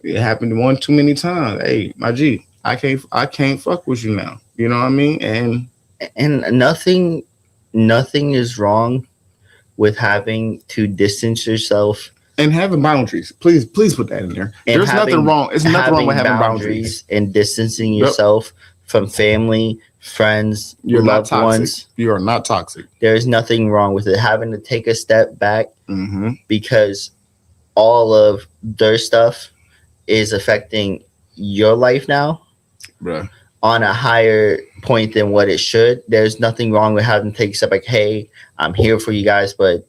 It happened one too many times. Hey, my G, I can't fuck with you now. You know what I mean? And nothing is wrong with having to distance yourself and having boundaries. Please put that in there. There's nothing wrong. It's nothing wrong with having boundaries and distancing yourself from family, friends, You're loved not toxic. ones. You are not toxic. There's nothing wrong with it. Having to take a step back because all of their stuff is affecting your life now, bruh, on a higher point than what it should. There's nothing wrong with having to take a step like, hey, I'm here for you guys, but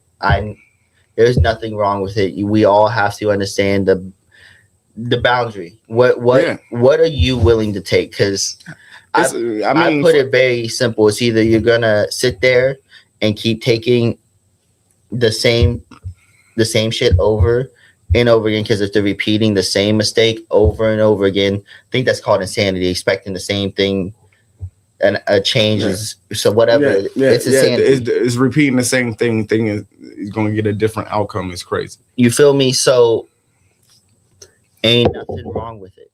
there's nothing wrong with it. We all have to understand the boundary. What are you willing to take? Because I put it very simple. It's either you're gonna sit there and keep taking the same shit over and over again, because if they're repeating the same mistake over and over again, I think that's called insanity, expecting the same thing and a change is so whatever. It's insanity. It's repeating the same thing is going to get a different outcome. It's crazy. You feel me? So ain't nothing wrong with it.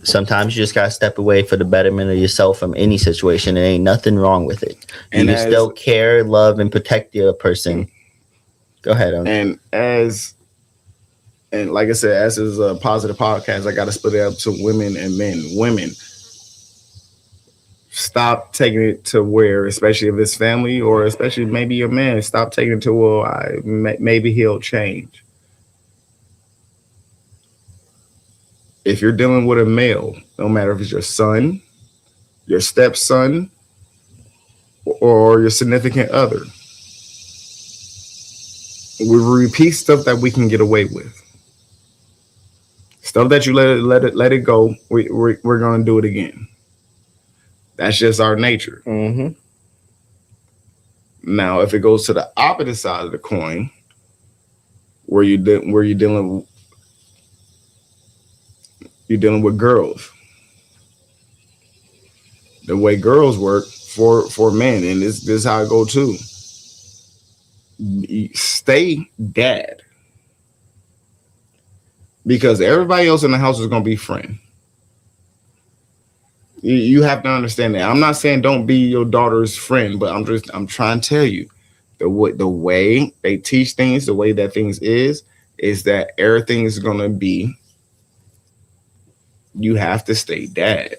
Sometimes you just gotta step away for the betterment of yourself from any situation. There ain't nothing wrong with it. You can still care, love, and protect the other person. Go ahead. And like I said, as is a positive podcast, I got to split it up to women and men. Women, stop taking it to where, especially if it's family or especially maybe your man, stop taking it to where maybe he'll change. If you're dealing with a male, no matter if it's your son, your stepson, or your significant other, we repeat stuff that we can get away with. Stuff that you let it go. We're gonna do it again. That's just our nature. Mm-hmm. Now, if it goes to the opposite side of the coin, where you're dealing with girls, the way girls work for men, and this is how it go too. Stay dad, because everybody else in the house is gonna be friend. You have to understand that. I'm not saying don't be your daughter's friend, but I'm trying to tell you the way they teach things, the way that things is that everything is gonna be. You have to stay dad.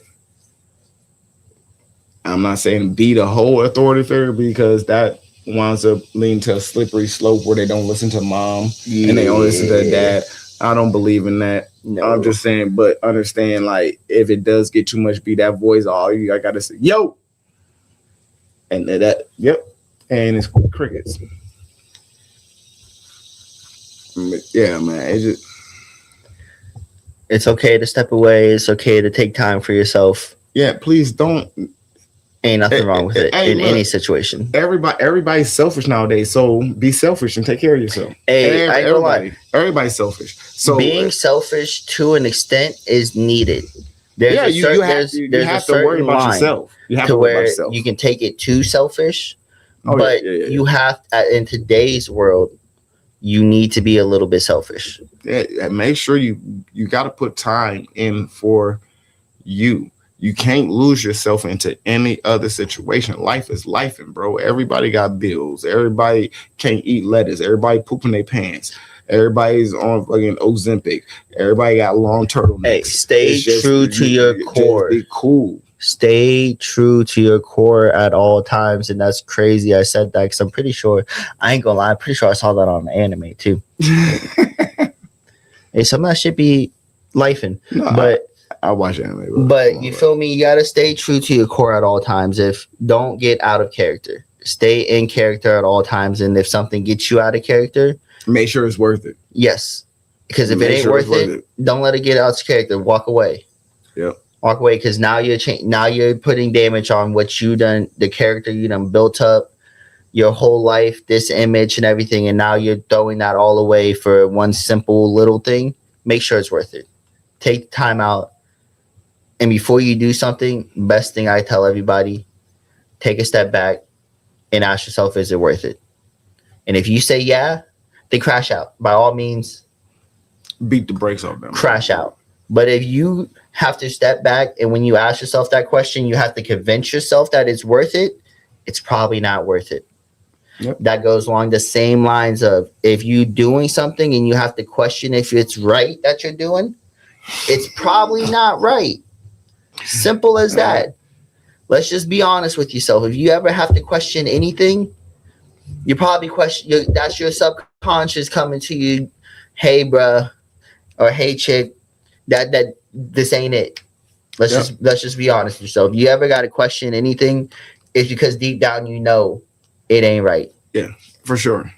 I'm not saying be the whole authority figure, because that winds up leading to a slippery slope where they don't listen to mom and they don't listen to dad. I don't believe in that. No. I'm just saying, but understand, like, if it does get too much, be that voice. I gotta say, yo, and that, yep, and it's crickets. Yeah, man, it's okay to step away. It's okay to take time for yourself. Yeah, please don't. Ain't nothing wrong with it in any situation. Everybody's selfish nowadays, so be selfish and take care of yourself. Hey, everybody's selfish. So being selfish to an extent is needed, There's you have to worry about yourself. You have to to worry about where yourself. you can take it too selfish, Oh, but yeah. you have in today's world, you need to be a little bit selfish. Yeah, make sure you got to put time in for you. You can't lose yourself into any other situation. Life is life, and bro, everybody got bills. Everybody can't eat lettuce. Everybody pooping their pants. Everybody's on fucking Ozempic. Everybody got long turtlenecks. Hey, stay true to your core. Just be cool. Stay true to your core at all times. And that's crazy. I said that because I'm pretty sure, I ain't gonna lie, I'm pretty sure I saw that on the anime too. Hey, some of that shit be lifing. No, but I watch anime. But you feel me? You gotta stay true to your core at all times. Don't get out of character. Stay in character at all times. And if something gets you out of character, make sure it's worth it. Yes. Because if it ain't worth it, don't let it get out of character. Walk away. Yep. Walk away, because now you're putting damage on what you done, the character you done built up your whole life, this image and everything, and now you're throwing that all away for one simple little thing. Make sure it's worth it. Take time out. And before you do something, best thing I tell everybody, take a step back and ask yourself, is it worth it? And if you say yeah, then crash out. By all means, beat the brakes off them. Crash out. But if you have to step back, and when you ask yourself that question, you have to convince yourself that it's worth it, it's probably not worth it. Yep. That goes along the same lines of, if you doing something and you have to question if it's right that you're doing, it's probably not right. Simple as that. Let's just be honest with yourself. If you ever have to question anything, you probably question, that's your subconscious coming to you, hey bruh, or hey chick, that this ain't it. Let's just be honest with yourself. If you ever got to question anything, it's because deep down you know it ain't right. Yeah, for sure.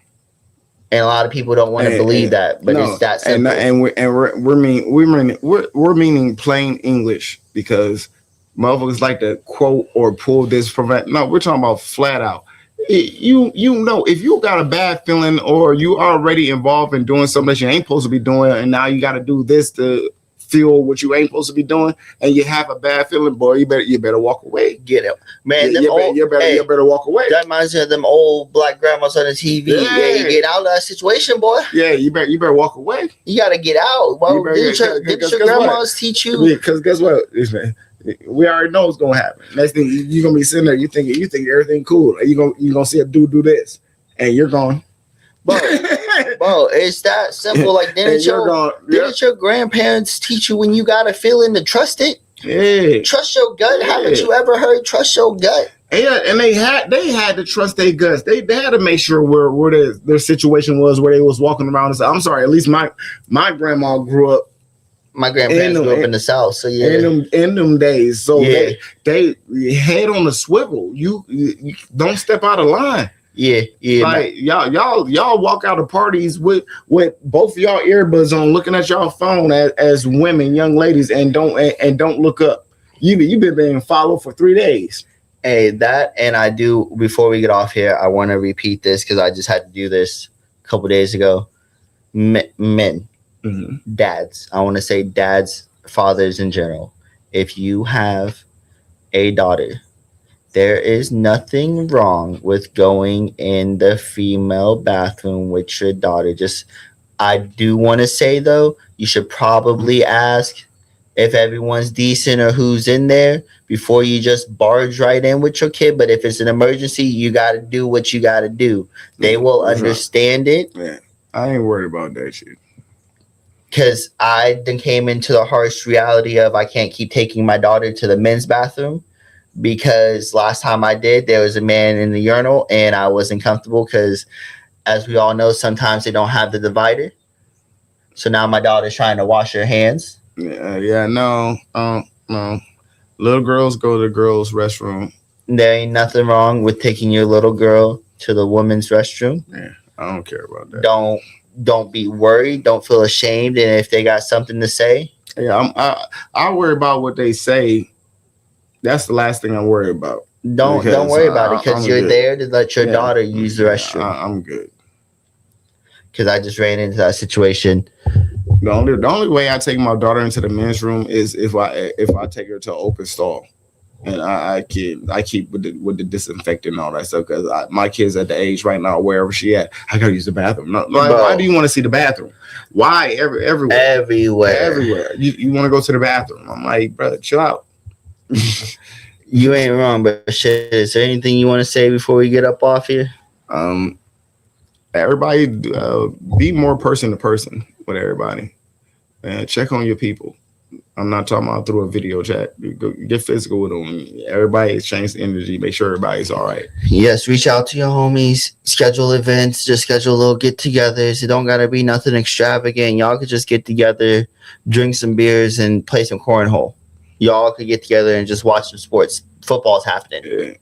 And a lot of people don't want to believe that, but it's that simple. And we're meaning plain English, because motherfuckers like to quote or pull this from that. No, we're talking about flat out. You know, if you got a bad feeling, or you already involved in doing something that you ain't supposed to be doing, and now you got to do this to feel what you ain't supposed to be doing, and you have a bad feeling, boy, you better walk away. Get it, man. You better walk away. That reminds me of them old black grandmas on the TV. Yeah, you get out of that situation, boy. Yeah, you better walk away. You gotta get out. Well, didn't your grandmas teach you? Because guess what? We already know what's gonna happen. Next thing, you're gonna be sitting there, you think everything cool. You gonna see a dude do this, and you're gone. Bro, it's that simple. Like, didn't your grandparents teach you when you got a feeling to trust it? Yeah. Trust your gut. Yeah. Haven't you ever heard trust your gut? Yeah, and they had to trust their guts. They had to make sure where their situation was, where they was walking around. And say, I'm sorry, at least my grandma grew up. My grandparents grew up in the South, so yeah. In them days, so yeah. they head on the swivel. You don't step out of line. Yeah. Like y'all walk out of parties with both of y'all earbuds on, looking at y'all phone as women, young ladies, and don't look up. You've been being followed for 3 days. Hey, that, and I do, before we get off here, I want to repeat this because I just had to do this a couple days ago. Men. Mm-hmm. Dads. I want to say dads, fathers in general. If you have a daughter, there is nothing wrong with going in the female bathroom with your daughter. I do want to say, though, you should probably ask if everyone's decent or who's in there before you just barge right in with your kid. But if it's an emergency, you got to do what you got to do. They will understand it. Man, I ain't worried about that shit. Because I then came into the harsh reality of I can't keep taking my daughter to the men's bathroom, because last time I did, there was a man in the urinal and I wasn't comfortable because, as we all know, sometimes they don't have the divider. So now my daughter's trying to wash her hands. No. Little girls go to the girls' restroom. There ain't nothing wrong with taking your little girl to the women's restroom. Yeah, I don't care about that. Don't be worried. Don't feel ashamed. And if they got something to say, I worry about what they say. That's the last thing I worry about. Don't worry about it, because you're there to let your daughter use the restroom. I'm good. Because I just ran into that situation The only way I take my daughter into the men's room is if I take her to an open stall, and I keep with the disinfectant and all that stuff, because my kids at the age right now, wherever she at, I gotta use the bathroom. No, why do you want to see the bathroom? Why everywhere? You want to go to the bathroom? I'm like, brother, chill out. You ain't wrong, but shit, is there anything you want to say before we get up off here? Everybody, be more person to person with everybody, and check on your people. I'm not talking about through a video chat. Get physical with them. Everybody exchange energy. Make sure everybody's all right. Yes, reach out to your homies. Schedule events. Just schedule little get-togethers. It don't gotta be nothing extravagant. Y'all could just get together, drink some beers, and play some cornhole. Y'all could get together and just watch some sports. Football's happening. Yeah.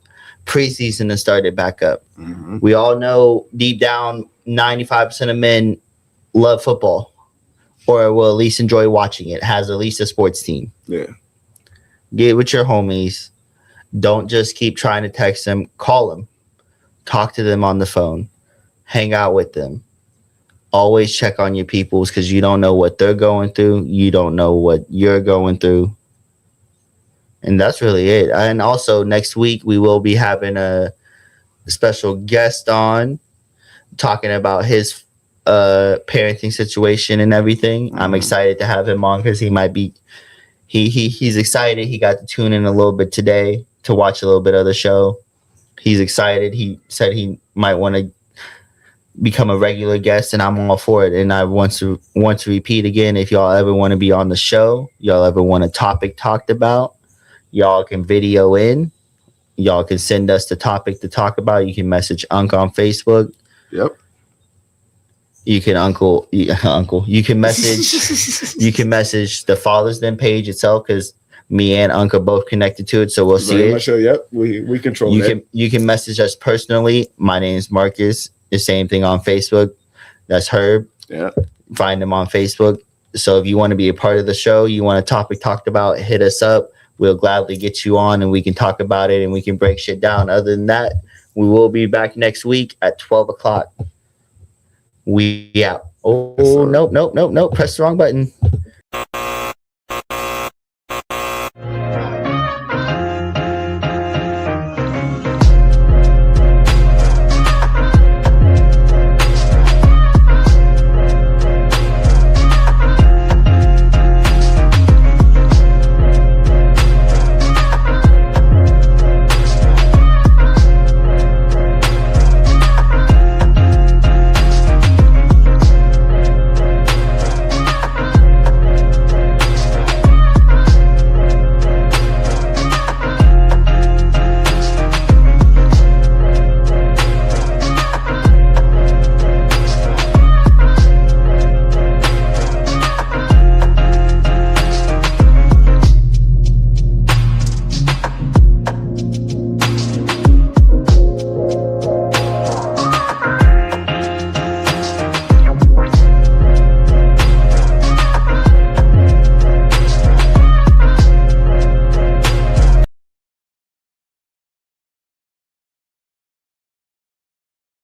Preseason has started back up. Mm-hmm. We all know deep down 95% of men love football, or will at least enjoy watching it, has at least a sports team. Yeah. Get with your homies. Don't just keep trying to text them. Call them. Talk to them on the phone. Hang out with them. Always check on your peoples, because you don't know what they're going through. You don't know what you're going through. And that's really it. And also next week we will be having a special guest on talking about his parenting situation and everything. Mm-hmm. I'm excited to have him on, because he might be he's excited. He got to tune in a little bit today to watch a little bit of the show. He's excited. He said he might want to become a regular guest, and I'm all for it. And I want to repeat again, if y'all ever want to be on the show, y'all ever want a topic talked about, y'all can video in. Y'all can send us the topic to talk about. You can message Unc on Facebook. Yep. You can You can message. You can message the Fatherz Den page itself, because me and Unc are both connected to it, so we'll see it. Sure, yep, we control that. You can message us personally. My name is Marcus. The same thing on Facebook. That's Herb. Yeah. Find him on Facebook. So if you want to be a part of the show, you want a topic talked about, hit us up. We'll gladly get you on, and we can talk about it, and we can break shit down. Other than that, we will be back next week at 12 o'clock. We out. Oh, nope. Press the wrong button.